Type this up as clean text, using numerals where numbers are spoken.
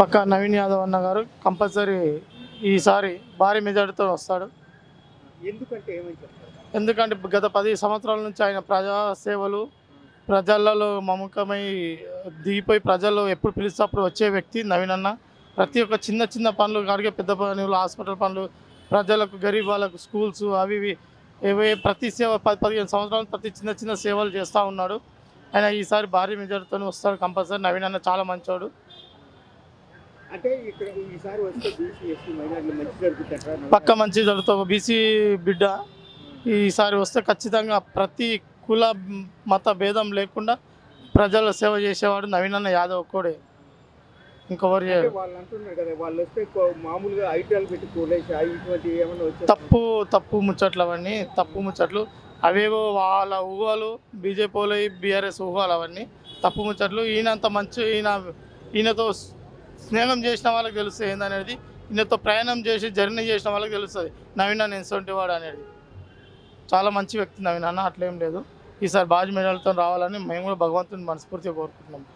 పక్కా నవీన్ యాదవ్ అన్న గారు కంపల్సరీ ఈసారి భారీ మెజార్టీతో వస్తాడు. ఎందుకంటే ఏమని చెప్తారు? ఎందుకంటే గత 10 సంవత్సరాల నుంచి ఆయన ప్రజా సేవలు, ప్రజలలో మమకమై దిగిపోయి ప్రజల్లో ఎప్పుడు పిలిస్తే అప్పుడు వచ్చే వ్యక్తి నవీన్ అన్న. ప్రతి ఒక్క చిన్న చిన్న పనులు కాడికే పెద్ద పనులు, హాస్పిటల్ పనులు, ప్రజలకు గరీబ్ వాళ్ళకు స్కూల్స్ అవి ఇవి ప్రతి సేవ 10-15 సంవత్సరాలు ప్రతి చిన్న చిన్న సేవలు చేస్తూ ఉన్నాడు. ఆయన ఈసారి భారీ మెజార్టీతో వస్తాడు కంపల్సరీ. నవీన్ అన్న చాలా మంచోడు. అంటే ఇక్కడ ఈసారి వస్తే బీసీ ఎస్సీ మైనారిటీలు మంచి జరుగుతుంటారా? పక్క మంచి జరుగుతుంది. బీసీ బిడ్డ ఈసారి వస్తే ఖచ్చితంగా ప్రతి కుల మత భేదం లేకుండా ప్రజల సేవ చేసేవాడు నవీన్ అన్న యాదవ్ ఒక్కడే, ఇంకొకరు అంటే చేయడు. వాళ్ళు అంటున్నారు కదా, వాళ్ళు వస్తే మామూలుగా ఐటీఎల్ పెట్టి కోలేసి ఇటువంటి ఏమన్నా వచ్చే తప్పు ముచ్చట్లు అవన్నీ తప్పు ముచ్చట్లు. అవేవో వాళ్ళ ఊహలు, బీజేపీ వాళ్ళు బీఆర్ఎస్ ఊహలు అవన్నీ తప్పు ముచ్చట్లు. ఈయనంత మంచి ఈయనతో స్నేహం చేసిన వాళ్ళకి తెలుస్తుంది ఏందనేది. ఈయనతో ప్రయాణం చేసి జర్నీ చేసిన వాళ్ళకి తెలుస్తుంది నవీన్ అన్న ఎన్సొంటి వాడు అనేది. చాలా మంచి వ్యక్తి నవీన్ అన్న, అట్లేం లేదు. ఈసారి భారీ మెజార్టీతో రావాలని మేము కూడా భగవంతుని మనస్ఫూర్తిగా కోరుకుంటున్నాం.